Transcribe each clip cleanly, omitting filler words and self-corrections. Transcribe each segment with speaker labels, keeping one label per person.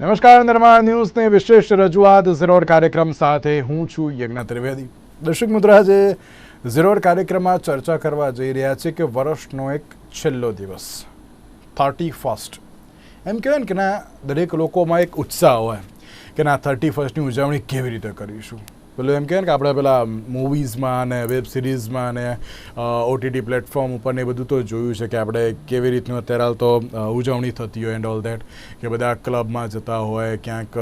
Speaker 1: નમસ્કાર, નિર્માણ ન્યૂઝની વિશેષ રજૂઆત ઝીરોડ કાર્યક્રમ સાથે હું છું યજ્ઞ ત્રિવેદી. દર્શક મિત્રો, આજે ઝીરોડ કાર્યક્રમમાં ચર્ચા કરવા જઈ રહ્યા છે કે વર્ષનો એક છેલ્લો દિવસ 31st. એમ કહેવાય ને કે ના, દરેક લોકોમાં એક ઉત્સાહ હોય કે ના 31સ્ટની ઉજવણી કેવી રીતે કરીશું. પેલું એમ કહેવાય ને કે આપણે પેલા મૂવીઝમાં અને વેબ સિરીઝમાં અને OTT પ્લેટફોર્મ ઉપર ને બધું તો જોયું છે કે આપણે કેવી રીતનું અત્યારે તો ઉજવણી થતી હોય એન્ડ ઓલ દેટ, કે બધા ક્લબમાં જતા હોય, ક્યાંક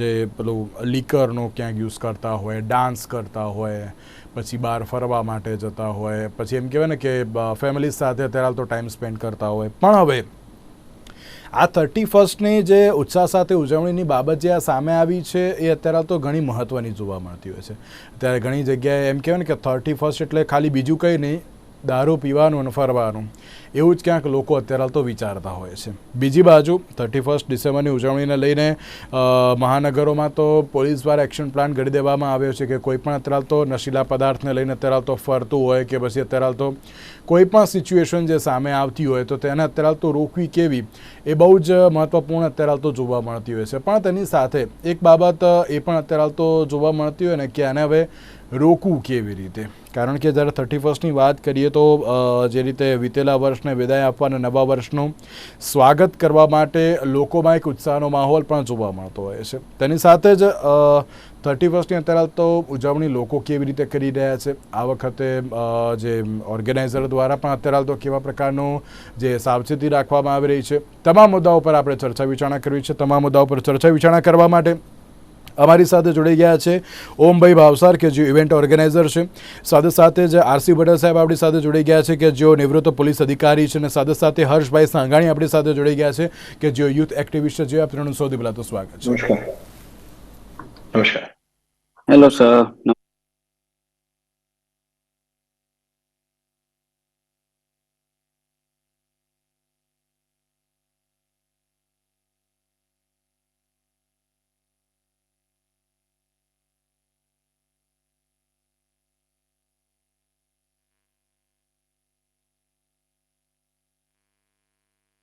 Speaker 1: જે પેલું લીકરનો ક્યાંક યુઝ કરતા હોય, ડાન્સ કરતા હોય, પછી બહાર ફરવા માટે જતા હોય, પછી એમ કહેવાય ને કે ફેમિલી સાથે અત્યારે તો ટાઈમ સ્પેન્ડ કરતા હોય. પણ હવે આ 31સ્ટની જે ઉત્સાહ સાથે ઉજવણીની બાબત જે આ સામે આવી છે એ અત્યારે તો ઘણી મહત્ત્વની જોવા મળતી હોય છે. અત્યારે ઘણી જગ્યાએ એમ કહેવાય ને કે 31st એટલે ખાલી બીજું કંઈ નહીં, દારૂ પીવાનું અને ફરવાનું, એવું જ ક્યાંક લોકો અત્યારે તો વિચારતા હોય છે. બીજી બાજુ 31 ડિસેમ્બરની ઉજવણીને લઈને મહાનગરોમાં તો પોલીસ દ્વારા એક્શન પ્લાન ઘડી દેવામાં આવ્યો છે કે કોઈ પણ અત્યારે તો નશીલા પદાર્થને લઈને અત્યારે તો ફરતું હોય કે પછી અત્યારે તો કોઈ પણ સિચ્યુએશન જે સામે આવતી હોય તો તેને અત્યારે તો રોકવી કેવી એ બહુ જ મહત્ત્વપૂર્ણ અત્યારે તો જોવા મળતી હોય છે. પણ તેની સાથે એક બાબત એ પણ અત્યારે તો જોવા મળતી હોય ને કે આને હવે રોકવું કેવી રીતે. કારણ કે જ્યારે 31સ્ટની વાત કરીએ તો જે રીતે વીતેલા વર્ષને વિદાય આપવા અને નવા વર્ષનું સ્વાગત કરવા માટે લોકોમાં એક ઉત્સાહનો માહોલ પણ જોવા મળતો હોય છે. તેની સાથે જ 31સ્ટની અત્યારે તો ઉજવણી લોકો કેવી રીતે કરી રહ્યા છે, આ વખતે જે ઓર્ગેનાઇઝર દ્વારા પણ અત્યારે તો કેવા પ્રકારનું જે સાવચેતી રાખવામાં આવી રહી છે, તમામ મુદ્દાઓ પર આપણે ચર્ચા વિચારણા કરવી છે. તમામ મુદ્દાઓ પર ચર્ચા વિચારણા કરવા માટે અમારી સાથે જોડાઈ ગયા છે ઓમભાઈ ભાવસાર કે જે ઇવેન્ટ ઓર્ગેનાઇઝર છે. સાથે સાથે જ RC પટેલ સાહેબ આપણી સાથે જોડાઈ ગયા છે કે જેઓ નિવૃત્ત પોલીસ અધિકારી છે, અને સાથે સાથે હર્ષભાઈ સાંગાણી આપણી સાથે જોડાઈ ગયા છે કે જેઓ યુથ એક્ટિવિસ્ટ છે. જે આપનું સૌથી પહેલા તો સ્વાગત છે.
Speaker 2: નમસ્કાર.
Speaker 3: Hello sir.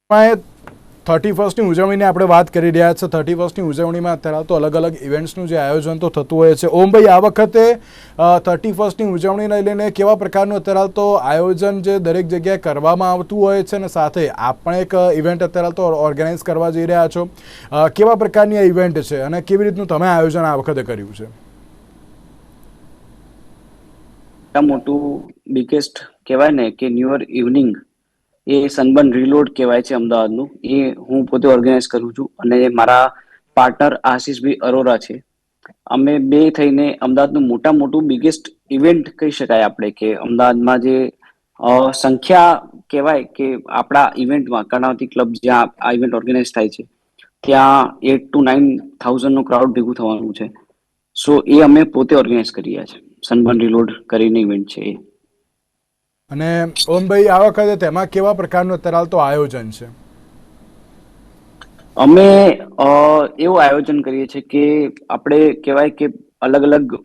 Speaker 1: માં 31સ્ટની ઉજવણીની આપણે વાત કરી રહ્યા છે. 31સ્ટની ઉજવણીમાં અત્યારે તો અલગ અલગ ઇવેન્ટ્સનું જે આયોજન તો થતું હોય છે. ઓમભાઈ, આ વખતે 31સ્ટની ઉજવણીને લઈને કેવા પ્રકારનું અત્યારે તો આયોજન જે દરેક જગ્યાએ કરવામાં આવતું હોય છે, અને સાથે આપ પણ એક ઇવેન્ટ અત્યારે તો ઓર્ગેનાઇઝ કરવા જઈ રહ્યા છો, કેવા પ્રકારની આ ઇવેન્ટ છે અને કેવી રીતનું તમે આયોજન આ વખતે કર્યું છે?
Speaker 3: મોટું બિગેસ્ટ કહેવાય ને કે ન્યુ યર ઇવનિંગ, એ સનબર્ન રીલોડ કહેવાય છે અમદાવાદનું, એ હું પોતે ઓર્ગેનાઇઝ કરું છું અને મારા પાર્ટનર આશીષભાઈ અરોરા છે. અમે બે થઈને અમદાવાદનું મોટું બિગેસ્ટ ઇવેન્ટ કહી શકાય આપણે કે અમદાવાદમાં જે સંખ્યા કહેવાય કે આપણા ઇવેન્ટમાં કર્ણાવતી ક્લબ જ્યાં આ ઇવેન્ટ ઓર્ગેનાઇઝ થાય છે ત્યાં 8,000 to 9,000 ક્રાઉડ ભેગું થવાનું છે. સો એ અમે પોતે ઓર્ગેનાઇઝ કરી રહ્યા છે. સનબર્ન રીલોડ કરીને ઇવેન્ટ છે એ.
Speaker 1: અને ઓમભાઈ, આ વખતે તેમાં કેવા પ્રકારનું અત્યારે તો આયોજન છે?
Speaker 3: અમે એવું આયોજન કરીએ છીએ કે આપણે કહેવાય કે અલગ અલગ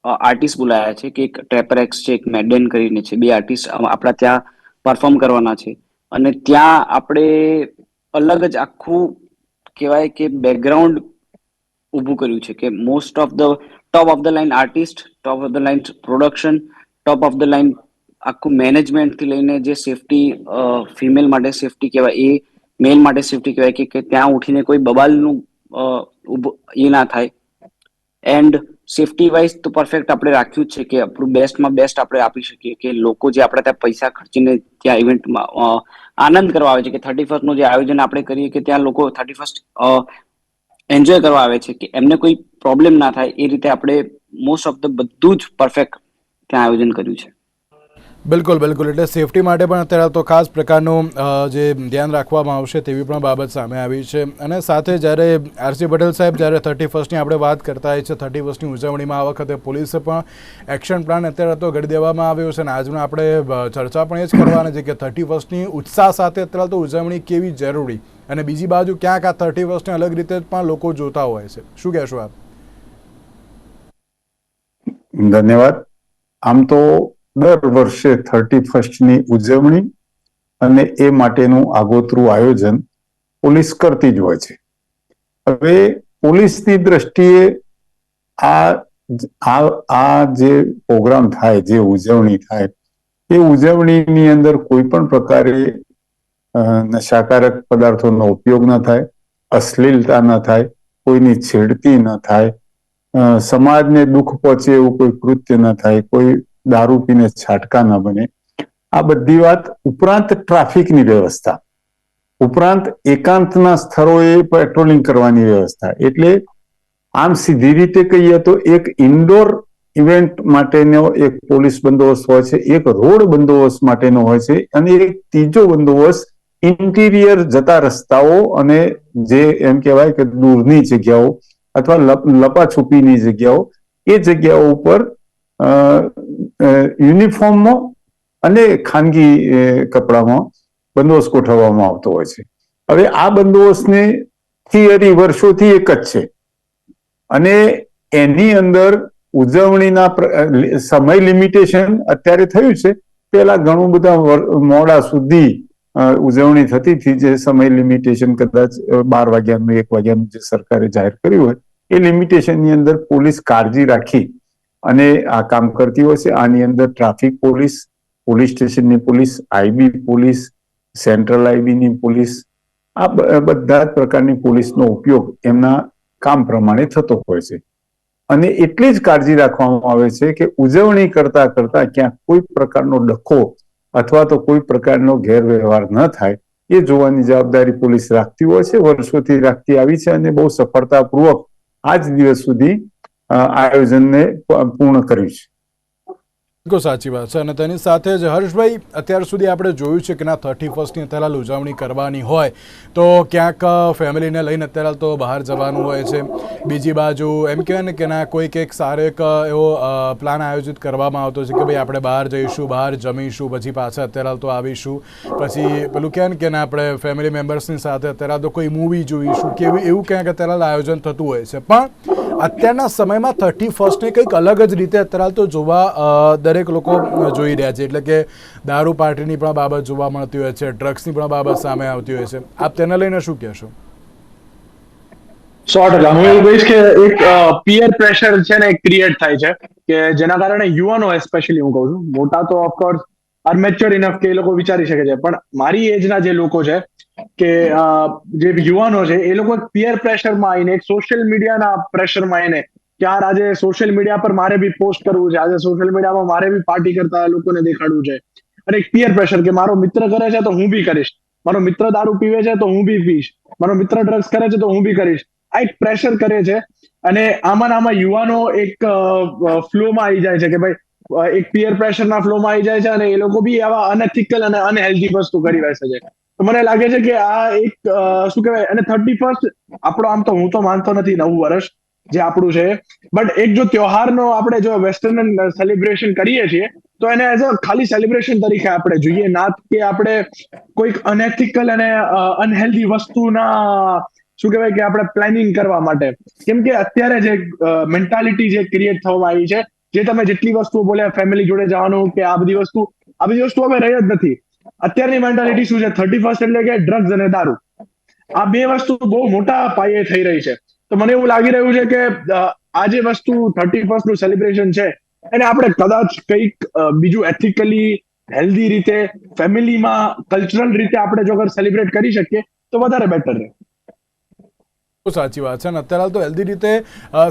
Speaker 3: આર્ટિસ્ટ બોલાયા છે, કે એક ટ્રેપરેક્સ છે, એક મેડેન કરીને છે. બે આર્ટિસ્ટ આપણા ત્યાં પરફોર્મ કરવાના છે અને ત્યાં આપણે અલગ જ આખું કહેવાય કે બેકગ્રાઉન્ડ ઊભું કર્યું છે કે most of the top of the line artist, top of the line production, top of the line આખું મેનેજમેન્ટથી લઈને જે સેફટી, ફિમેલ માટે સેફટી કહેવાય, એ મેલ માટે સેફટી કહેવાય કે ત્યાં ઉઠીને કોઈ બબાલનું એ ના થાય. એન્ડ સેફટી વાઇઝ તો પરફેક્ટ આપણે રાખ્યું જ છે કે આપણું બેસ્ટમાં બેસ્ટ આપણે આપી શકીએ કે લોકો જે આપણે ત્યાં પૈસા ખર્ચીને ત્યાં ઇવેન્ટમાં આનંદ કરવા આવે છે, કે 31સ્ટનું જે આયોજન આપણે કરીએ કે ત્યાં લોકો 31સ્ટ એન્જોય કરવા આવે છે, કે એમને કોઈ પ્રોબ્લેમ ના થાય એ રીતે આપણે મોસ્ટ ઓફ ધ બધું જ પરફેક્ટ ત્યાં આયોજન કર્યું છે.
Speaker 1: બિલકુલ બિલકુલ. એટલે સેફટી માટે પણ અત્યારે તો ખાસ પ્રકારનું જે ધ્યાન રાખવામાં આવશે તેવી પણ બાબત સામે આવી છે. અને સાથે જ્યારે RC પટેલ સાહેબ, જ્યારે 31સ્ટની આપણે વાત કરતા હોય છે, 31સ્ટની ઉજવણીમાં આ વખતે પોલીસે પણ એક્શન પ્લાન અત્યારે તો ઘડી દેવામાં આવ્યો છે. અને આજનું આપણે ચર્ચા પણ એ જ કરવાની છે કે 31સ્ટની ઉત્સાહ સાથે અત્યારે તો ઉજવણી કેવી જરૂરી, અને બીજી બાજુ ક્યાંક આ 31સ્ટને અલગ રીતે પણ લોકો જોતા હોય છે. શું કહેશો આપ?
Speaker 2: ધન્યવાદ. આમ તો દર વર્ષે 31સ્ટની ઉજવણી અને એ માટેનું આગોતરું આયોજન પોલીસ કરતી જ હોય છે. હવે પોલીસની દ્રષ્ટિએ આ જે પ્રોગ્રામ થાય, જે ઉજવણી થાય, એ ઉજવણીની અંદર કોઈ પણ પ્રકારે નશાકારક પદાર્થોનો ઉપયોગ ન થાય, અશ્લીલતા ન થાય, કોઈની છેડતી ન થાય, સમાજને દુઃખ પહોંચે એવું કોઈ કૃત્ય ન થાય, કોઈ દારૂ પીને છાટકા ન બને. આ બધી વાત ઉપરાંત ટ્રાફિકની વ્યવસ્થા, ઉપરાંત એકાંતના સ્થળોએ પેટ્રોલિંગ કરવાની વ્યવસ્થા. એટલે આમ સીધી રીતે કહીએ તો એક ઇન્ડોર ઇવેન્ટ માટેનો એક પોલીસ બંદોબસ્ત હોય છે, એક રોડ બંદોબસ્ત માટેનો હોય છે, અને એક ત્રીજો બંદોબસ્ત ઇન્ટિરિયર જતા રસ્તાઓ અને જે એમ કહેવાય કે દૂરની જગ્યાઓ અથવા લપાછુપીની જગ્યાઓ, એ જગ્યાઓ ઉપર યુનિફોર્મમાં અને ખાનગી કપડામાં બંદોબસ્ત ગોઠવવામાં આવતો હોય છે. હવે આ બંદોબસ્તની થિયરી વર્ષોથી એક જ છે, અને એની અંદર ઉજવણીના સમય લિમિટેશન અત્યારે થયું છે. પેલા ઘણું બધા મોડા સુધી ઉજવણી થતી હતી, જે સમય લિમિટેશન કદાચ 12 વાગ્યાનું 1 વાગ્યાનું જે સરકારે જાહેર કર્યું હોય, એ લિમિટેશનની અંદર પોલીસ કાળજી રાખી અને આ કામ કરતી હોય છે. આની અંદર ટ્રાફિક પોલીસ, પોલીસ સ્ટેશનની પોલીસ, આઈબી પોલીસ, સેન્ટ્રલ આઈબીની પોલીસ, આ બધા જ પ્રકારની પોલીસનો ઉપયોગ એમના કામ પ્રમાણે થતો હોય છે. અને એટલી જ કાળજી રાખવામાં આવે છે કે ઉજવણી કરતા કરતા ક્યાંક કોઈ પ્રકારનો ડખો અથવા તો કોઈ પ્રકારનો ગેરવ્યવહાર ન થાય, એ જોવાની જવાબદારી પોલીસ રાખતી હોય છે, વર્ષોથી રાખતી આવી છે, અને બહુ સફળતાપૂર્વક આજ દિવસ સુધી આયોજનને પૂર્ણ કર્યું છે.
Speaker 1: બિલકુલ સાચી વાત છે. અને તેની સાથે જ હર્ષભાઈ, અત્યાર સુધી આપણે જોયું છે કે 31st અત્યારે ઉજવણી કરવાની હોય તો ક્યાંક ફેમિલીને લઈને અત્યારે તો બહાર જવાનું હોય છે, બીજી બાજુ એમ કહેવાય ને કે કોઈક એક સારો એક એવો પ્લાન આયોજિત કરવામાં આવતો છે કે ભાઈ આપણે બહાર જઈશું, બહાર જમીશું, પછી પાછા અત્યારે તો આવીશું, પછી પેલું કહેવાય ને કે આપણે ફેમિલી મેમ્બર્સની સાથે અત્યારે તો કોઈ મૂવી જોઈશું કે એવું ક્યાંક અત્યારે આયોજન થતું હોય છે. પણ અત્યારના સમયમાં 31st કંઈક અલગ જ રીતે અત્યારે તો જોવા દરેક લોકો જોઈ રહ્યા છે. એટલે કે દારૂ પાર્ટીની પણ બાબત જોવા મળતી હોય છે, ડ્રગ્સની પણ બાબત સામે આવતી હોય છે. આપ તેને લઈને શું કહેશો?
Speaker 4: 100% હું એવું કહીશ કે એક પીયર પ્રેશર છે ને ક્રિએટ થાય છે, કે જેના કારણે યુવાનો એસ્પેશિયલી હું કહું છું, મોટા તો ઓફકોર્સ આર મેચ્યોર્ડ ઇનફ કે એ લોકો વિચારી શકે છે, પણ મારી એજના જે લોકો છે કે જે યુવાનો છે, એ લોકો પીયર પ્રેશરમાં આવીને, એક સોશિયલ મીડિયાના પ્રેશરમાં આવીને કે યાર આજે સોશિયલ મીડિયા પર મારે બી પોસ્ટ કરવું છે, આજે સોશિયલ મીડિયામાં મારે બી પાર્ટી કરતા લોકોને દેખાડવું છે, અને એક પીયર પ્રેશર કે મારો મિત્ર કરે છે તો હું બી કરીશ, મારો મિત્ર દારૂ પીવે છે તો હું બી પીશ, મારો મિત્ર ડ્રગ્સ કરે છે તો હું બી કરીશ. આ એક પ્રેશર કરે છે, અને આમાં યુવાનો એક ફ્લોમાં આવી જાય છે કે ભાઈ એક પીયર પ્રેશરના ફ્લોમાં આવી જાય છે, અને એ લોકો બી આવા અનએથિકલ અને અનહેલ્ધી વસ્તુ કરી બેસે છે. તો મને લાગે છે કે આ એક શું કહેવાય, અને 31st આપણો આમ તો હું તો માનતો નથી નવું વર્ષ જે આપણું છે, બટ એક જો ત્યોહારનો આપણે જો વેસ્ટર્ન સેલિબ્રેશન કરીએ છીએ તો એને એઝ અ ખાલી સેલિબ્રેશન તરીકે આપણે જોઈએ, ના કે આપણે કોઈક અનએથિકલ અને અનહેલ્ધી વસ્તુના શું કહેવાય કે આપણે પ્લાનિંગ કરવા માટે. કેમ કે અત્યારે જે મેન્ટાલિટી જે ક્રિએટ થવા આવી છે, જે તમે જેટલી વસ્તુઓ બોલ્યા, ફેમિલી જોડે જવાનું કે આ બધી વસ્તુ હવે રહી જ નથી. અત્યારની મેન્ટાલિટી શું છે, 31st એટલે કે ડ્રગ્સ અને દારૂ, આ બે વસ્તુ બહુ મોટા પાયે થઈ રહી છે. તો મને એવું લાગી રહ્યું છે કે આ જે વસ્તુ 31st નું સેલિબ્રેશન છે, એને આપણે કદાચ કંઈક બીજું એથિકલી હેલ્ધી રીતે ફેમિલીમાં કલ્ચરલ રીતે આપણે જો અગર સેલિબ્રેટ કરી શકીએ તો વધારે બેટર રહે.
Speaker 1: સાચી વાત છે. અને અત્યારે તો હેલ્ધી રીતે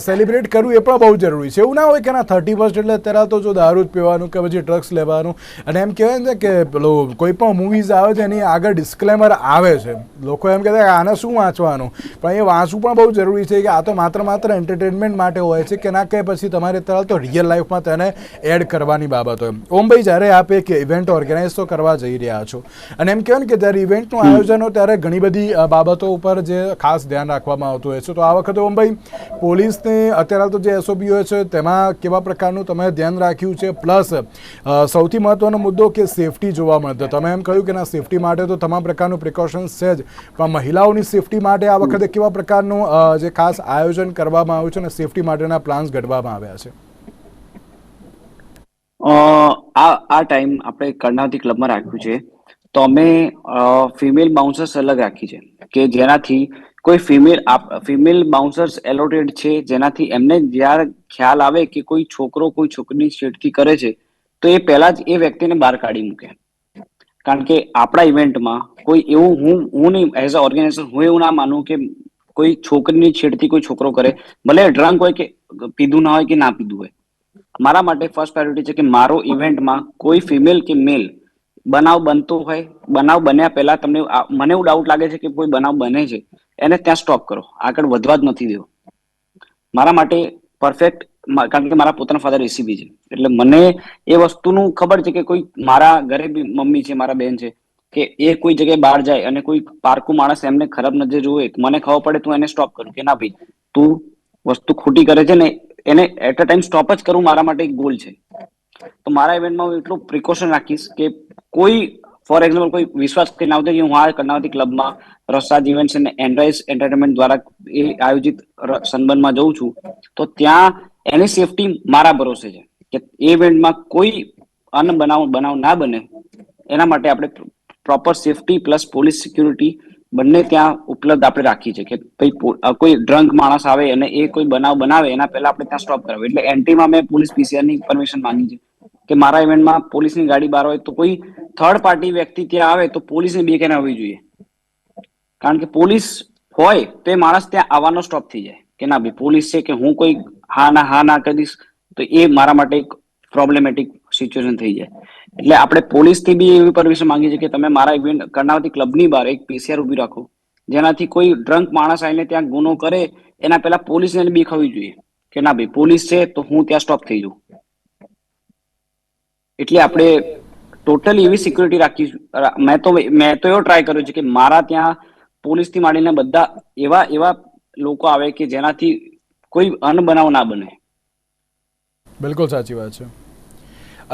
Speaker 1: સેલિબ્રેટ કરવું એ પણ બહુ જરૂરી છે. એવું ના હોય કે 31st એટલે અત્યારે તો જો દારૂ જ પીવાનું કે પછી ડ્રગ્સ લેવાનું, અને એમ કહેવાય ને કે પેલું કોઈ પણ મૂવીઝ આવે છે એની આગળ ડિસ્ક્લેમર આવે છે, લોકો એમ કહેતા કે આને શું વાંચવાનું, પણ એ વાંચવું પણ બહુ જરૂરી છે કે આ તો માત્ર એન્ટરટેનમેન્ટ માટે હોય છે, કે ના કે પછી તમારે અત્યારે તો રિયલ લાઈફમાં તેને એડ કરવાની બાબત હોય. ઓમભાઈ, જ્યારે આપ એક ઇવેન્ટ ઓર્ગેનાઇઝ તો કરવા જઈ રહ્યા છો, અને એમ કહેવાય ને કે જ્યારે ઇવેન્ટનું આયોજન હોય ત્યારે ઘણી બધી બાબતો ઉપર જે ખાસ ધ્યાન રાખવામાં આવતું હોય છે, તો આ વખતે ઓમભાઈ પોલીસને અત્યારે તો જે એસઓપી હોય છે તેમાં કેવા પ્રકારનું તમે ધ્યાન રાખ્યું છે, પ્લસ સૌથી મહત્વનો મુદ્દો કે સેફટી જોવા મળતો, તમે એમ કહ્યું કે ના સેફટી માટે તો તમામ પ્રકારનું પ્રિકોશન્સ છે જ, પણ મહિલાઓની સેફટી માટે આ વખતે કેવા પ્રકારનું જે ખાસ આયોજન કરવામાં આવ્યું છે અને સેફટી માટેના પ્લાન્સ ઘડવામાં આવ્યા છે?
Speaker 3: આ ટાઈમ આપણે કર્ણાવતી ક્લબમાં રાખ્યું છે, તો અમે ફિમેલ બાઉન્સર્સ અલગ રાખી છે કે જેનાથી કોઈ ફિમેલ બાઉન્સર્સ એલોટેડ છે, જેનાથી એમને જ્યારે ખ્યાલ આવે કે કોઈ છોકરો કોઈ છોકરીની છેડતી કરે છે તો એ પહેલા જ એ વ્યક્તિને બહાર કાઢી મૂકે. કારણ કે આપણા ઇવેન્ટમાં કોઈ એવું હું નહીં, એઝ અ ઓર્ગેનાઇઝેશન હું એવું ના માનું કે કોઈ છોકરીની છેડતી કોઈ છોકરો કરે, ભલે ડ્રંક હોય કે પીધું ના હોય કે ના પીધું હોય. મારા માટે ફર્સ્ટ પ્રાયોરિટી છે કે મારો ઇવેન્ટમાં કોઈ ફિમેલ કે મેલ બનાવ બનતો હોય, બનાવ બન્યા પહેલા મને એવું ડાઉટ લાગે છે કે કોઈ બનાવ બને છે, એને ત્યાં સ્ટોપ કરો, આગળ વધવા જ નથી દેવો. મારા માટે પરફેક્ટ, કારણ કે મારા પોતાના ફાધર એસીબી છે, એટલે મને એ વસ્તુનું ખબર છે કે કોઈ મારા ઘરે બી મમ્મી છે, મારા બેન છે, કે એ કોઈ જગ્યાએ બહાર જાય અને કોઈ પારકું માણસ એમને ખરાબ નજર જોવે, મને ખબર પડે તો એને સ્ટોપ કરું કે ના ભાઈ તું વસ્તુ ખોટી કરે છે ને, એને એટ અ ટાઈમ સ્ટોપ જ કરવું મારા માટે એક ગોલ છે. તો મારા ઇવેન્ટમાં હું એટલું પ્રિકોશન રાખીશ કે કોઈ ફોર એક્ઝામ્પલ કોઈ વિશ્વાસ કરીને આવતો કે હું આ કર્ણાવતી ક્લબમાં રસાદ ઇવેન્ટ્સ અને એન્ડ્રાઇઝ એન્ટરટેનમેન્ટ દ્વારા એ આયોજિત સનબર્નમાં જઉં છું, તો ત્યાં એની સેફટી મારા ભરોસે છે કે એ ઇવેન્ટમાં કોઈ બનાવ ના બને, એના માટે આપણે proper safety plus police security બંને ત્યાં ઉપલબ્ધ આપણે રાખી છે કે ભાઈ કોઈ ડ્રંક માણસ આવે અને એ કોઈ બનાવ બનાવે એના પહેલા આપણે ત્યાં સ્ટોપ કરાવે. એટલે એન્ટ્રીમાં મેં પોલીસ પીસીઆરની પરમિશન માંગી છે કે મારા ઇવેન્ટમાં પોલીસની ગાડી બહાર હોય તો કોઈ થર્ડ પાર્ટી વ્યક્તિ ત્યાં આવે તો પોલીસને બીક ના હોવી જોઈએ. કારણ કે પોલીસ હોય તો એ માણસ ત્યાં આવવાનો સ્ટોપ થઈ જાય કે ના ભાઈ પોલીસ છે કે હું કોઈ હા ના કરીશ તો એ મારા માટે એક પ્રોબ્લેમેટિક સિચ્યુએશન થઈ જાય. એટલે આપણે પોલીસથી બી એવી પરમિશન માંગી છે કે તમે મારા ઇવેન્ટ કર્ણાવતી ક્લબની બહાર એક પીસીઆર ઉભી રાખો, જેનાથી કોઈ ડ્રંક માણસ આવીને ત્યાં ગુનો કરે એના પહેલા પોલીસને બીક હોવી જોઈએ કે ના ભાઈ પોલીસ છે તો હું ત્યાં સ્ટોપ થઈ જાઉં. એટલે આપણે ટોટલી એવી સિક્યુરિટી રાખીશું. મેં તો એવો ટ્રાય કર્યો છે કે મારા ત્યાં પોલીસથી માંડીને બધા એવા લોકો આવે કે જેનાથી કોઈ અનબનાવ ના બને.
Speaker 1: બિલકુલ સાચી વાત છે.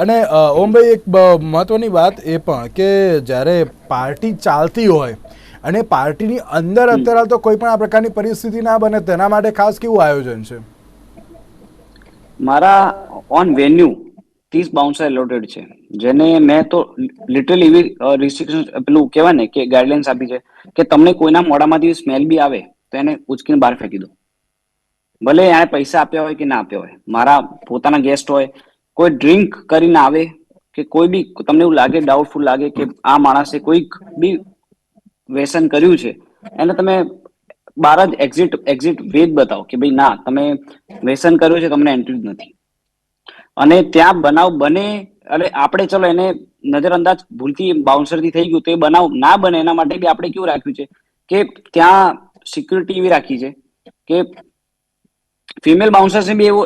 Speaker 1: અને ઓમભાઈ એક મહત્વની વાત એ પણ કે જ્યારે પાર્ટી ચાલતી હોય અને પાર્ટીની અંદર અત્યારે તો કોઈ પણ આ પ્રકારની પરિસ્થિતિ ના બને તેના માટે ખાસ કેવું આયોજન છે?
Speaker 3: મારા ઓન વેન્યુ 30 બાઉન્સર એલોટેડ છે, જેને મેં તો લિટરલી એવી રિસ્ટ્રિક્શન પેલું કહેવાય ને કે ગાઈડલાઇન્સ આપી છે કે તમને કોઈના મોઢામાંથી સ્મેલ બી આવે તો એને ઉચકીને બહાર ફેંકી દો, ભલે એને પૈસા આપ્યા હોય કે ના આપ્યા હોય. મારા પોતાના ગેસ્ટ હોય, કોઈ ડ્રિંક કરીને આવે કે કોઈ બી તમને એવું લાગે ડાઉટફુલ લાગે કે આ માણસે કોઈક બી વ્યસન કર્યું છે, એને તમે બહાર જ એક્ઝિટ વે જ બતાવો કે ભાઈ ના તમે વ્યસન કર્યું છે, તમને એન્ટ્રી જ નથી. અને ત્યાં બનાવ બને અને આપણે ચલો એને નજરઅંદાજ ભૂલથી બાઉન્સરથી થઈ ગયું તો એ બનાવ ના બને એના માટે બી આપણે કેવું રાખ્યું છે કે ત્યાં સિક્યુરિટી એવી રાખી છે કે ફિમેલ બાઉન્સર્સને બી એવો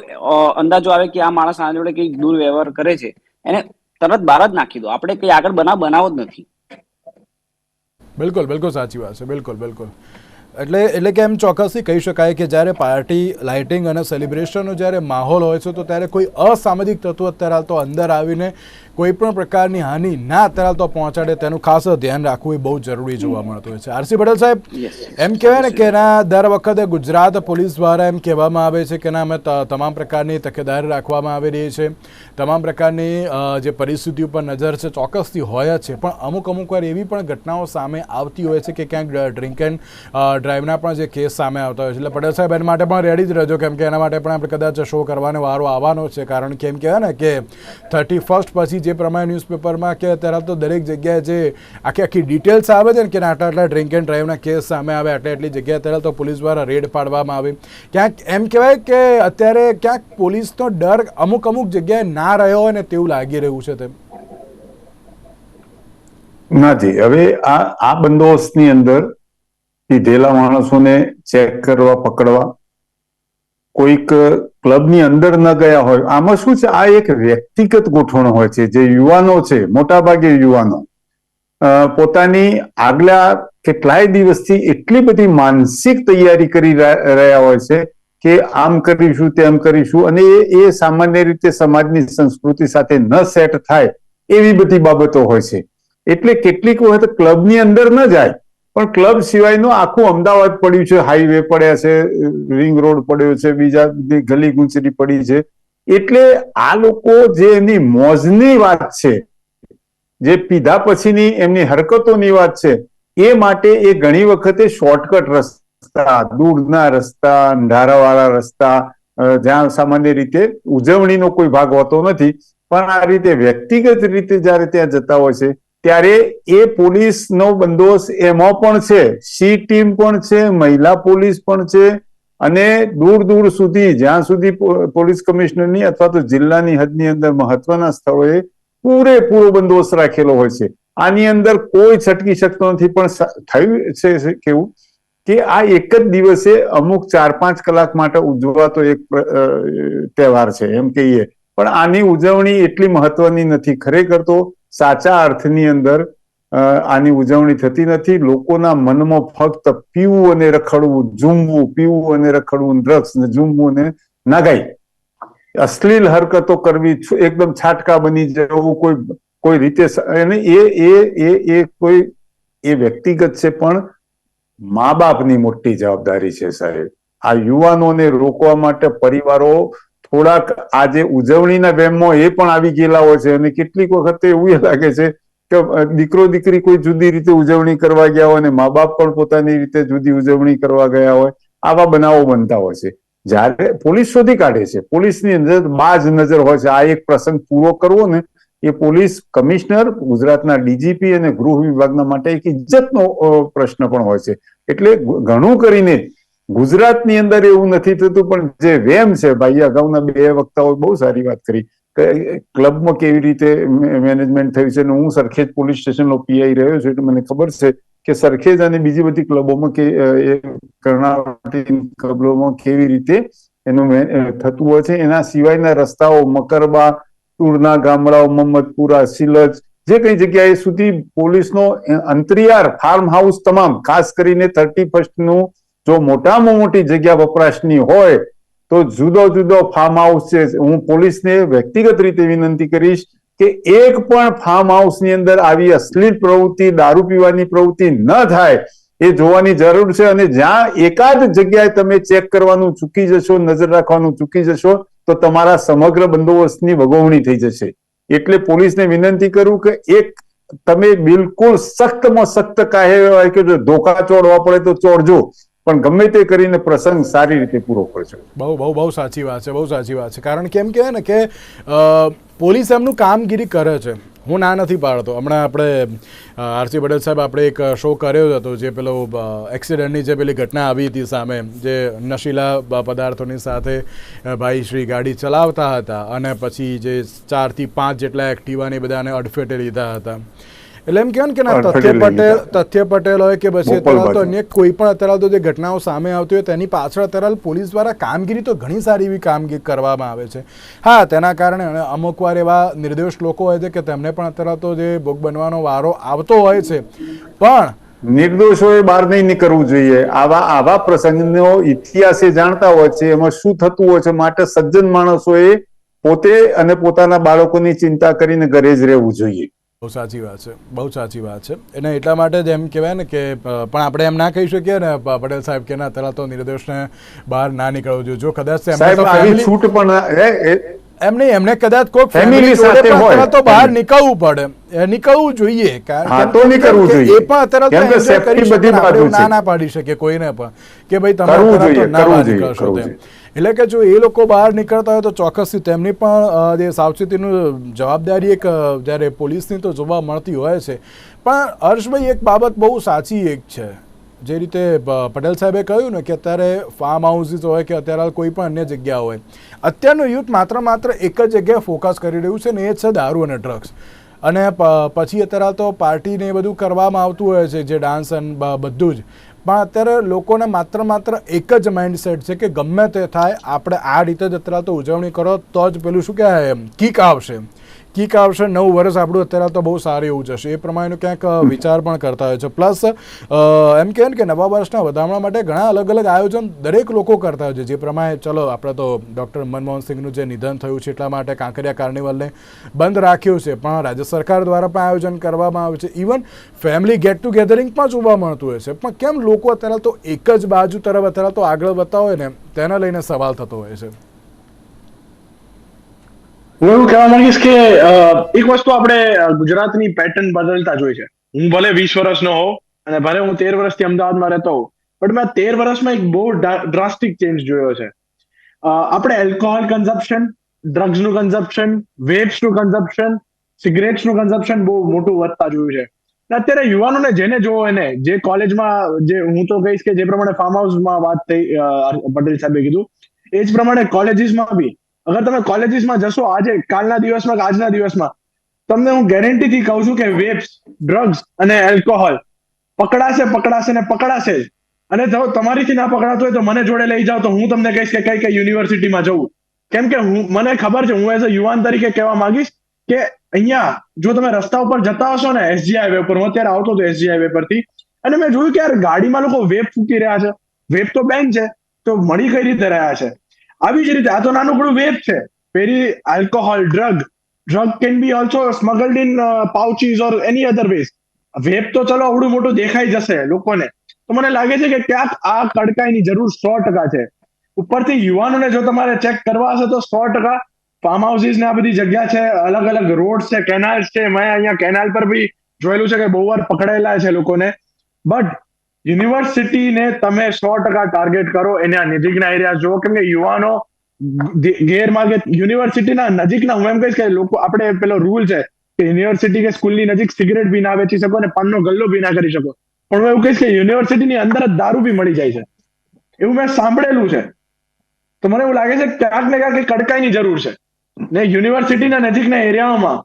Speaker 3: અંદાજો આવે કે આ માણસ આના જોડે કઈ દુર્વ્યવહાર કરે છે, એને તરત બહાર જ નાખી દો. આપણે કઈ આગળ બનાવો જ નથી.
Speaker 1: બિલકુલ સાચી વાત છે. બિલકુલ એટલે કે એમ ચોક્કસથી કહી શકાય કે જ્યારે પાર્ટી લાઇટિંગ અને સેલિબ્રેશનનો જ્યારે માહોલ હોય છે તો ત્યારે કોઈ અસામાજિક તત્વો અત્યારે તો અંદર આવીને કોઈ પણ પ્રકારની હાનિ ના અત્યારે તો પહોંચાડે તેનું ખાસ ધ્યાન રાખવું એ બહુ જરૂરી જોવા મળતું હોય છે. આરસી પટેલ સાહેબ, એમ કહેવાય ને કે દર વખતે ગુજરાત પોલીસ દ્વારા એમ કહેવામાં આવે છે કે અમે તમામ પ્રકારની તકેદારી રાખવામાં આવી રહી છે, તમામ પ્રકારની જે પરિસ્થિતિ ઉપર નજર છે ચોક્કસથી હોય જ છે, પણ અમુક વાર એવી પણ ઘટનાઓ સામે આવતી હોય છે કે ક્યાંક ડ્રિંક એન્ડ ડ્રાઈવના પણ જે કેસ સામે આવતા હોય છે. એટલે પટેલ સાહેબ એના માટે પણ રેડી જ રહેજો, કેમ કે એના માટે પણ આપણે કદાચ શો કરવાનો વારો આવવાનો છે. કારણ કે એમ કહેવાય ને કે 31 પછી જે પ્રમાણે ન્યૂઝપેપરમાં કે અત્યારે તો દરેક જગ્યાએ જે આખી ડિટેલ્સ આવે છે ને કે આટલા ડ્રિંક એન્ડ ડ્રાઈવના કેસ સામે આવે, એટલી જગ્યાએ અત્યારે તો પોલીસ દ્વારા રેડ પાડવામાં આવે. ક્યાંક એમ કહેવાય કે અત્યારે ક્યાંક પોલીસનો ડર અમુક જગ્યાએ ના રહ્યો હોય ને તેવું લાગી રહ્યું છે તેમ.
Speaker 2: નથી. હવે આ બંદોબસ્તની અંદર પીધેલા માણસોને ચેક કરવા, પકડવા, કોઈક ક્લબની અંદર ન ગયા હોય, આમાં શું છે, આ એક વ્યક્તિગત ગોઠવણ હોય છે. જે યુવાનો છે, મોટાભાગે યુવાનો પોતાની આગલા કેટલાય દિવસથી એટલી બધી માનસિક તૈયારી કરી રહ્યા હોય છે કે આમ કરીશું તેમ કરીશું, અને એ સામાન્ય રીતે સમાજની સંસ્કૃતિ સાથે ન સેટ થાય એવી બધી બાબતો હોય છે. એટલે કેટલીક વખત ક્લબની અંદર ન જાય પણ ક્લબ સિવાયનું આખું અમદાવાદ પડ્યું છે, હાઈવે પડ્યા છે, રિંગ રોડ પડ્યો છે, બીજા ગલી ગુંચરી પડી છે. એટલે આ લોકો જે એમની મોજની વાત છે, જે પીધા પછીની એમની હરકતોની વાત છે, એ માટે એ ઘણી વખતે શોર્ટકટ રસ્તા રસ્તા, દૂરના રસ્તા, અંધારાવાળા રસ્તા, જ્યાં સામાન્ય રીતે ઉજવણીનો કોઈ ભાગ હોતો નથી, પણ આ રીતે વ્યક્તિગત રીતે જયારે ત્યાં જતા હોય છે ત્યારે એ પોલીસનો બંદોબસ્ત એમાં પણ છે, સી ટીમ પણ છે, મહિલા પોલીસ પણ છે, અને દૂર દૂર સુધી જ્યાં સુધી પોલીસ કમિશનરની અથવા તો જિલ્લાની હદની અંદર મહત્વના સ્થળોએ પૂરેપૂરો બંદોબસ્ત રાખેલો હોય છે. આની અંદર કોઈ છટકી શકતો નથી. પણ થયું છે કેવું કે આ એક જ દિવસે અમુક 4-5 કલાક માટે ઉજવાતો એક તહેવાર છે એમ કહીએ, પણ આની ઉજવણી એટલી મહત્વની નથી. ખરેખર તો સાચા અર્થની અંદર આની ઉજવણી થતી નથી. લોકોના મનમાં ફક્ત પીવું અને રખડવું, ઝૂમવું, પીવું અને રખડવું, ડ્રગ્સ ને ઝૂમવું ને નાગાઈ, અશ્લીલ હરકતો કરવી, એકદમ છાટકા બની જવું કોઈ રીતે, અને એ કોઈ એ વ્યક્તિગત છે, પણ મા બાપની મોટી જવાબદારી છે સાહેબ. આ યુવાનોને રોકવા માટે પરિવારો થોડાક આજે ઉજવણીના વેમમાં એ પણ આવી ગયેલા હોય છે, અને કેટલીક વખત એવું લાગે છે કે દીકરો દીકરી કોઈ જુદી રીતે ઉજવણી કરવા ગયા હોય અને મા બાપ પણ પોતાની રીતે જુદી ઉજવણી કરવા ગયા હોય. આવા બનાવો બનતા હોય છે. જયારે પોલીસ શોધી કાઢે છે, પોલીસની અંદર બાજ નજર હોય છે. આ એક પ્રસંગ પૂરો કરવો ને એ પોલીસ કમિશનર, ગુજરાતના ડીજીપી અને ગૃહ વિભાગના માટે એક ઇજ્જતનો પ્રશ્ન પણ હોય છે. એટલે ઘણું કરીને ગુજરાતની અંદર એવું નથી થતું, પણ જે વેમ છે ભાઈ, અગાઉના 2 વક્તાઓએ બહુ સારી વાત કરી કે ક્લબમાં કેવી રીતે મેનેજમેન્ટ થયું છે. હું સરખેજ પોલીસ સ્ટેશનનો પીઆઈ રહ્યો છું, એટલે મને ખબર છે કે સરખેજ અને બીજી બધી ક્લબોમાં કર્ણાવતી ક્લબોમાં કેવી રીતે એનું થતું હોય છે. એના સિવાયના રસ્તાઓ, મકરબા, ટુરના ગામડાઓ, મોહમ્મદપુરા, સિલજ, જે કઈ જગ્યાએ સુધી પોલીસનો અંતરિયાળ ફાર્મ હાઉસ તમામ, ખાસ કરીને 31st નું જો મોટામાં મોટી જગ્યા વપરાશની હોય તો જુદો જુદો ફાર્મ હાઉસ છે. હું પોલીસને વ્યક્તિગત રીતે વિનંતી કરીશ કે એક પણ ફાર્મ હાઉસની અંદર આવી અશ્લીલ પ્રવૃત્તિ, દારૂ પીવાની પ્રવૃત્તિ ન થાય એ જોવાની જરૂર છે. અને જ્યાં એકાદ જગ્યાએ તમે ચેક કરવાનું ચૂકી જશો, નજર રાખવાનું ચૂકી જશો, તો તમારા સમગ્ર બંદોબસ્તની વગોવણી થઈ જશે. એટલે પોલીસને વિનંતી કરું કે એક તમે બિલકુલ સખ્તમાં સખ્ત કાયદો કે ધોકા ચોડવા પડે તો ચોડજો, પણ ગમે તે કરીને પ્રસંગ સારી રીતે પૂરો કરજો.
Speaker 1: બહુ સાચી વાત છે, બહુ સાચી વાત છે. કારણ કે એમ કહેવાય ને કે પોલીસ એમનું કામગીરી કરે છે, હું ના નથી પાડતો. હમણાં આપણે આરસી પટેલ સાહેબ આપણે એક શો કર્યો હતો, જે પેલો એક્સિડન્ટની જે પેલી ઘટના આવી હતી સામે, જે નશીલા પદાર્થોની સાથે ભાઈ શ્રી ગાડી ચલાવતા હતા અને પછી જે 4 થી 5 જેટલા એક્ટિવાને બધાને અડફેટે લીધા હતા. એટલે એમ કહેવાય ને કે તથ્ય પટેલ હોય કે પછી અત્યારે તો અન્ય કોઈ પણ અત્યારે તો જે ઘટનાઓ સામે આવતી હોય તેની પાછળ અત્યારે પોલીસ દ્વારા કામગીરી તો ઘણી સારી એવી કામગીરી કરવામાં આવે છે. હા, તેના કારણે અમુક વાર એવા નિર્દોષ લોકો હોય છે કે તેમને પણ અત્યારે તો જે ભોગ બનવાનો વારો આવતો હોય છે, પણ
Speaker 2: નિર્દોષોએ બહાર નહીં નીકળવું જોઈએ. આવા પ્રસંગનો ઇતિહાસ જાણતા હોય છે, એમાં શું થતું હોય છે. માટે સજ્જન માણસોએ પોતે અને પોતાના બાળકોની ચિંતા કરીને ઘરે જ રહેવું જોઈએ.
Speaker 1: બહુ સાચી વાત છે, બહુ સાચી વાત છે. એને એટલા માટે જ એમ કહેવાય ને કે પણ આપણે એમ ના કહી શકીએ ને પટેલ સાહેબ કે ના અત્યારે તો નિર્દોષને બહાર ના નીકળવું જોઈએ. જો કદાચ
Speaker 2: છૂટ પણ
Speaker 1: એમ નહીં, એમને કદાચ કોઈ ફેમિલી સાથે હોય તો બહાર નીકળવું પડે, નીકળવું જોઈએ. કારણ કે એ પણ અત્યારે ના પાડી શકે કોઈને પણ કે ભાઈ તમે ના બહાર નીકળશો તેમ. એટલે કે જો એ લોકો બહાર નીકળતા હોય તો ચોક્કસથી તેમની પણ જે સાવચેતીનું જવાબદારી એક જ્યારે પોલીસની તો જોવા મળતી હોય છે. પણ હર્ષભાઈ, એક બાબત બહુ સાચી એક છે, જે રીતે પટેલ સાહેબે કહ્યું ને કે અત્યારે ફાર્મ હાઉસીસ હોય કે અત્યારે કોઈ પણ અન્ય જગ્યા હોય, અત્યારનું યુથ માત્ર એક જ જગ્યાએ ફોકસ કરી રહ્યું છે ને એ છે દારૂ અને ડ્રગ્સ. અને પછી અત્યારે તો પાર્ટી ને એ બધું કરવામાં આવતું હોય છે, જે ડાન્સ અને બધું જ. પણ અત્યારે લોકોને માત્ર એક જ માઇન્ડસેટ છે કે ગમે તે થાય આપણે આ રીતે જ અત્યારે તો ઉજવણી કરો તો જ પેલું શું કહેવાય કિક આવશે, નવું વર્ષ આપણું અત્યારે તો બહુ સારું એવું જશે. એ પ્રમાણેનો ક્યાંક વિચાર પણ કરતા હોય છે. પ્લસ એમ કહેવાય કે નવા વર્ષના વધામણા માટે ઘણા અલગ અલગ આયોજન દરેક લોકો કરતા હોય છે. જે પ્રમાણે ચલો આપણે તો ડૉક્ટર મનમોહન સિંહનું જે નિધન થયું છે એટલા માટે કાંકરિયા કાર્નિવલને બંધ રાખ્યું છે, પણ રાજ્ય સરકાર દ્વારા પણ આયોજન કરવામાં આવે છે. ઇવન ફેમિલી ગેટ ટુગેધરિંગ પણ જોવા મળતું હોય છે. પણ કેમ લોકો અત્યારે તો એક જ બાજુ તરફ અત્યારે તો આગળ વધતા હોય ને તેને લઈને સવાલ થતો હોય છે.
Speaker 4: હું એવું કહેવા માંગીશ કે એક વસ્તુ આપણે ગુજરાતની પેટર્ન બદલતા જોઈ છે. હું ભલે 20 વર્ષનો હોઉં અને ભલે હું 13 વર્ષથી અમદાવાદમાં રહેતો હોઉં, બટ મેં 13 વર્ષમાં એક બહુ ડ્રાસ્ટિક ચેન્જ જોયો છે. આપણે એલ્કોહોલ કન્ઝપ્શન, ડ્રગ્સનું કન્ઝપ્શન, વેપ્સનું કન્ઝપ્શન, સિગરેટ્સનું કન્ઝપ્શન બહુ મોટું વધતા જોયું છે. અત્યારે યુવાનોને જેને જોવો એને, જે કોલેજમાં, જે હું તો કહીશ કે જે પ્રમાણે ફાર્મ હાઉસમાં વાત થઈ, પટેલ સાહેબે કીધું એ જ પ્રમાણે કોલેજીસમાં બી, અગર તમે કોલેજીસમાં જશો આજે, કાલના દિવસમાં કે આજના દિવસમાં, તમને હું ગેરંટીથી કહું છું કે વેપ્સ, ડ્રગ્સ અને એલ્કોહોલ પકડાશે ને પકડાશે જ. અને જો તમારીથી ના પકડાતો હોય તો મને જોડે લઈ જાઓ, તો હું તમને કહીશ કે કઈ કઈ યુનિવર્સિટીમાં જવું. કેમ કે મને ખબર છે, હું એઝ અ યુવાન તરીકે કહેવા માંગીશ કે અહીંયા જો તમે રસ્તા ઉપર જતા હશો ને, એસજી હાઈવે પર, હું અત્યારે આવતો હતો એસજી હાઈવે પરથી, અને મેં જોયું કે યાર ગાડીમાં લોકો વેપ ફૂકી રહ્યા છે. વેપ તો બેન છે, તો મળી કઈ રીતે રહ્યા છે? આવી જ રીતે આ તો નાનકડું વેપ છે. પેલી alcohol, drug can be also smuggled in pouches or any other ways. Vape તો ચલો આવડું મોટું દેખાઈ જશે લોકોને, તો મને લાગે છે કે ક્યાંક આ કડકાઈની જરૂર 100% છે. ઉપરથી યુવાનોને જો તમારે ચેક કરવા હશે તો 100% ફાર્મ હાઉસીસ ને આ બધી જગ્યા છે, અલગ અલગ રોડ છે, કેનાલ્સ છે. મેં અહીંયા કેનાલ પર બી જોયેલું છે કે બહુ વાર પકડાયેલા છે લોકોને. બટ યુનિવર્સિટીને તમે 100% ટાર્ગેટ કરો, એના નજીકના એરિયા જુઓ, કેમ કે યુવાનો ગેરમાર્ગે, યુનિવર્સિટીના નજીકના, હું એમ કહીશ કે લોકો, આપણે પેલો રૂલ છે કે યુનિવર્સિટી કે સ્કૂલની નજીક સિગરેટ બી ના વેચી શકો અને પાનનો ગલ્લો બી ના કરી શકો, પણ હું એવું કહીશ કે યુનિવર્સિટીની અંદર જ દારૂ બી મળી જાય છે, એવું મેં સાંભળેલું છે. તો મને એવું લાગે છે કે ક્યાંક ને ક્યાંક કડકાઈની જરૂર છે. ને યુનિવર્સિટીના નજીકના એરિયાઓમાં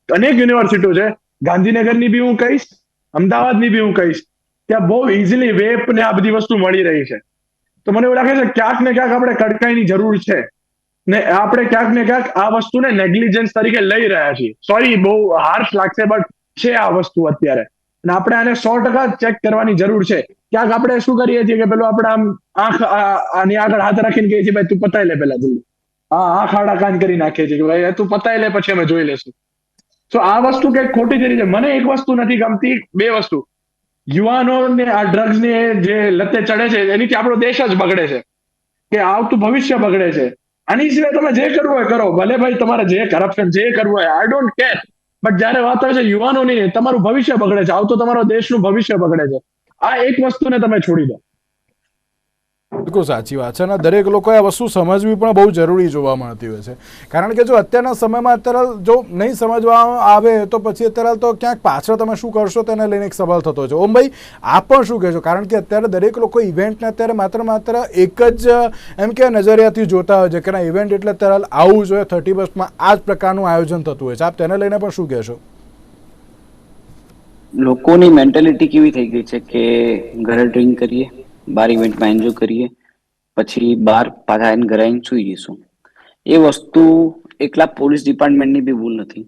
Speaker 4: અનેક યુનિવર્સિટીઓ છે, ગાંધીનગરની બી હું કહીશ, અમદાવાદની બી હું કહીશ, ત્યાં બહુ ઇઝીલી વેપ ને આ બધી વસ્તુ મળી રહી છે. તો મને એવું લાગે છે ક્યાંક ને ક્યાંક આપણે કડકાઈની જરૂર છે, ને આપણે ક્યાંક ને ક્યાંક આ વસ્તુને નેગ્લિજન્સ તરીકે લઈ રહ્યા છીએ. સોરી, બહુ હાર્શ લાગશે, બટ છે આ વસ્તુ અત્યારે, અને આપણે આને 100% ચેક કરવાની જરૂર છે. ક્યાંક આપણે શું કરીએ છીએ કે પેલું આપણે આમ આંખ આની આગળ હાથ રાખીને કહીએ છીએ ભાઈ તું પતાઈ લે પેલા જલ્દી, આંખ આડા કાન કરી નાખીએ છીએ કે ભાઈ તું પતાઈ લે પછી અમે જોઈ લેશું. તો આ વસ્તુ કઈક ખોટી થઈ રહી છે. મને એક વસ્તુ નથી ગમતી, બે વસ્તુ. યુવાનોને આ ડ્રગ્સની જે લતે ચડે છે એનીથી આપણો દેશ જ બગડે છે, કે આવતું ભવિષ્ય બગડે છે. આની સિવાય તમે જે કરવું હોય કરો, ભલે ભાઈ તમારે જે કરપ્શન જે કરવું હોય, આઈ ડોન્ટ કેર, બટ જયારે વાત આવે છે યુવાનોની, તમારું ભવિષ્ય બગડે છે, આવતો તમારો દેશનું ભવિષ્ય બગડે છે. આ એક વસ્તુને તમે છોડી દો.
Speaker 1: બિલકુલ સાચી વાત છે, અને દરેક લોકોએ આ વસ્તુ સમજવી પણ બહુ જરૂરી જોવા મળતી હોય છે. કારણ કે જો અત્યારના સમયમાં અત્યારે જો નહીં સમજવામાં આવે તો પછી અત્યારે તો ક્યાંક પાછળ તમે શું કરશો તેને લઈને એક સવાલ થતો છે. ઓમભાઈ, આપ પણ શું કહેશો? કારણ કે અત્યારે દરેક લોકો ઇવેન્ટને અત્યારે માત્ર એક જ એમ કે નજરિયાથી જોતા હોય છે કે ના, ઇવેન્ટ એટલે અત્યારે આવવું જોઈએ, 31 આ જ પ્રકારનું આયોજન થતું હોય છે. આપ તેને લઈને પણ શું કહેશો?
Speaker 3: લોકોની મેન્ટાલિટી કેવી થઈ ગઈ છે કે ઘરે ડ્રિંક કરીએ, બાર ઇવેન્ટમાં એન્જોય કરીએ, પછી બાર પાછા આવીને ઘરે આવીને સુઈ જઈશું. એ વસ્તુ એકલા પોલીસ ડિપાર્ટમેન્ટની બી ભૂલ નથી.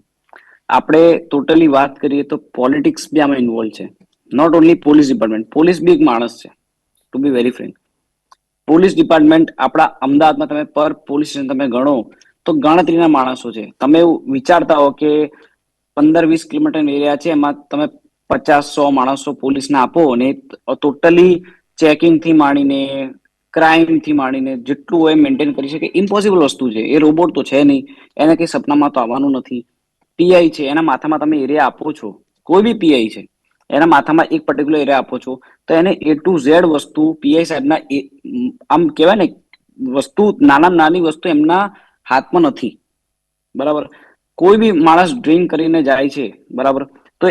Speaker 3: આપણે ટોટલી વાત કરીએ તો પોલિટિક્સ બી આમાં ઇન્વોલ્વ છે. Not only police department, police બી એક માણસ છે, to be very frank. Police department આપણા અમદાવાદમાં તમે પર પોલીસ સ્ટેશન તમે ગણો તો ગણતરીના માણસો છે. તમે એવું વિચારતા હો કે 15-20 કિલોમીટર એરિયા છે, એમાં તમે 50-100 માણસો પોલીસને આપો અને ટોટલી ચેકિંગ થી માંડીને, ક્રાઇમ થી માંડીને જેટલું હોય મેન્ટેન કરી શકે, ઇમ્પોસિબલ વસ્તુ છે. એ રોબોટ તો છે નહીં, એને કઈ સપનામાં તો આવવાનું નથી. પીઆઈ છે, એના માથામાં તમે એરિયા આપો છો, કોઈ બી પીઆઈ છે, એના માથામાં એક પર્ટિક્યુલર એરિયા આપો છો, તો એને A to Z વસ્તુ પીઆઈ સાહેબના આમ કહેવાય ને, વસ્તુ નાનામાં નાની વસ્તુ એમના હાથમાં નથી. બરાબર? કોઈ બી માણસ ડ્રિંક કરીને જાય છે, બરાબર, તો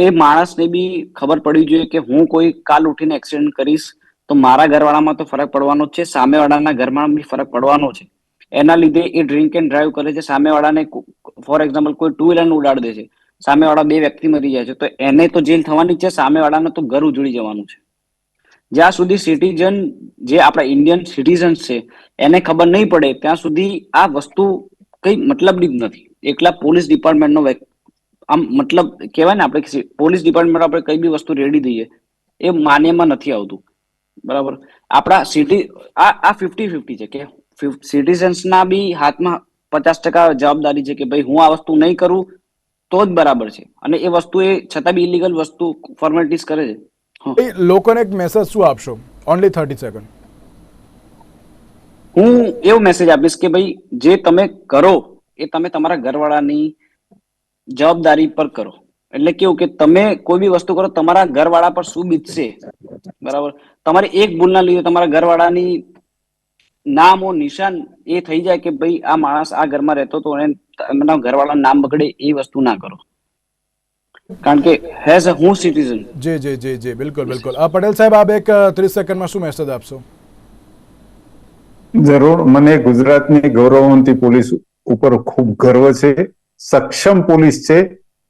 Speaker 3: એ માણસને બી ખબર પડવી જોઈએ કે હું કોઈ કાલ ઉઠીને એક્સિડન્ટ કરીશ તો મારા ઘરવાળામાં તો ફરક પડવાનો જ છે, સામેવાળાના ઘરમાં બી ફરક પડવાનો છે. એના લીધે એ ડ્રિંક એન્ડ ડ્રાઈવ કરે છે, સામેવાળાને ફોર એક્ઝામ્પલ કોઈ 2 વ્હીલર ઉડાડી દે છે, સામેવાળા 2 વ્યક્તિ મરી જાય છે, તો એને તો જેલ થવાની જ છે, સામેવાળાને તો ઘર ઉજળી જવાનું છે. જ્યાં સુધી સિટીઝન, જે આપણા ઇન્ડિયન સિટીઝન્સ છે, એને ખબર નહીં પડે ત્યાં સુધી આ વસ્તુ કઈ મતલબની જ નથી. એકલા પોલીસ ડિપાર્ટમેન્ટનો આમ મતલબ કહેવાય ને, આપણે પોલીસ ડિપાર્ટમેન્ટ આપણે કઈ બી વસ્તુ રેડી દઈએ એ માન્યમાં નથી આવતું. બરાબર? આપણા સિટી આ 50-50 છે કે સિટીઝન્સના બી હાથમાં 50% જવાબદારી છે કે ભાઈ હું આ વસ્તુ નહીં કરું તો જ બરાબર છે, અને એ વસ્તુ એ છતાં બી ઇલીગલ વસ્તુ ફોર્મેલિટીઝ કરે છે.
Speaker 1: લોકોને એક મેસેજ શું આપશો? Only 30 second.
Speaker 3: હું એવો મેસેજ આપીશ કે ભાઈ જે તમે કરો એ તમે તમારા ઘરવાળાની જવાબદારી પર કરો. એટલે કેવું કે તમે કોઈ બી વસ્તુ કરો તમારા ઘરવાળા પર શું બીતશે, બરાબર? તમારી એક ભૂલના લીધે તમારા ઘરવાળાની નામ ઓ નિશાન એ થઈ જાય કે ભાઈ આ માણસ આ ઘરમાં રહેતો હતો અને એમના ઘરવાળાનું નામ બગડે, એ વસ્તુ ના કરો. કારણ કે હેઝ અ હું સિટીઝન.
Speaker 1: જી જી જી જી બિલકુલ બિલકુલ. પટેલ સાહેબ, આપ એક 30 સેકન્ડમાં શું મેસેજ આપશો?
Speaker 2: જરૂર. મને ગુજરાતની ગૌરવવંતી પોલીસ ઉપર ખૂબ ગર્વ છે. સક્ષમ પોલીસ છે.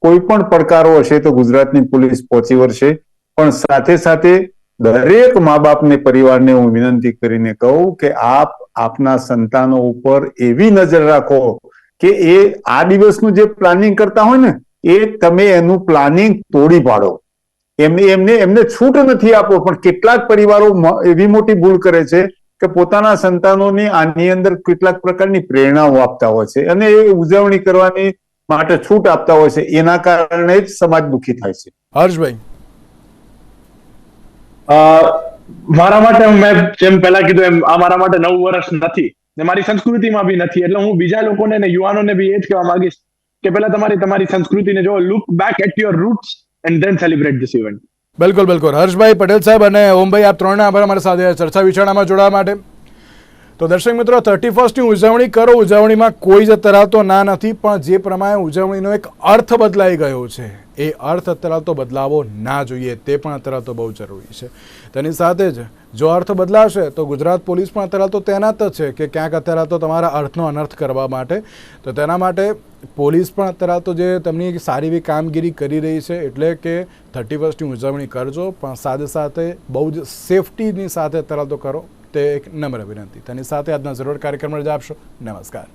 Speaker 2: કોઈ પણ પડકારો હશે તો ગુજરાતની પોલીસ પહોંચી વળશે. પણ સાથે સાથે દરેક મા બાપને, પરિવારને હું વિનંતી કરીને કહું કે આપ આપના સંતાનો ઉપર એવી નજર રાખો કે એ આ દિવસનું જે પ્લાનિંગ કરતા હોય ને, એ તમે એનું પ્લાનિંગ તોડી પાડો. એમને છૂટ નથી આપો. પણ કેટલાક પરિવારો એવી મોટી ભૂલ કરે છે કે પોતાના સંતાનોની આની અંદર કેટલાક પ્રકારની પ્રેરણાઓ આપતા હોય છે અને એ ઉજવણી કરવાની માટે છૂટ આપતા હોય છે. એના કારણે જ સમાજ દુઃખી થાય છે.
Speaker 1: હર્ષભાઈ,
Speaker 4: મારા માટે, મેં જેમ પહેલા કીધું એમ, આ મારા માટે 9 વર્ષ નથી ને મારી સંસ્કૃતિમાં બી નથી. એટલે હું બીજા લોકોને ને યુવાનોને બી એ જ કહેવા માંગીશ કે પહેલા તમારી સંસ્કૃતિને જો, look back at your roots and then celebrate this event.
Speaker 1: બિલકુલ બિલકુલ. હર્ષભાઈ, પટેલ સાહેબ અને ઓમભાઈ, આપ ત્રણને આભાર અમારા સાથે ચર્ચા વિચારણામાં જોડાવા માટે. તો દર્શક મિત્રો, 31st ની ઉજવણી કરો. ઉજવણીમાં કોઈ જ ધરાવતો ના નથી, પણ જે પ્રમાણે ઉજવણીનો એક અર્થ બદલાઈ ગયો છે, એ અર્થ અત્યારે તો બદલાવો ના જોઈએ. તે પણ અત્યારે તો બહુ જરૂરી છે. તેની સાથે જ જો અર્થ બદલાશે તો ગુજરાત પોલીસ પણ અત્યારે તો તૈનાત જ છે કે ક્યાંક અત્યારે તો તમારા અર્થનો અનર્થ કરવા માટે. તો તેના માટે પોલીસ પણ અત્યારે તો જે તેમની સારી એવી કામગીરી કરી રહી છે. એટલે કે 31st ની ઉજવણી કરજો, પણ સાથે સાથે બહુ જ સેફટીની સાથે અત્યારે તો કરો. તે એક નમ્ર વિનંતી. તેની સાથે આજના જરૂર કાર્યક્રમ રજા આપશો. નમસ્કાર.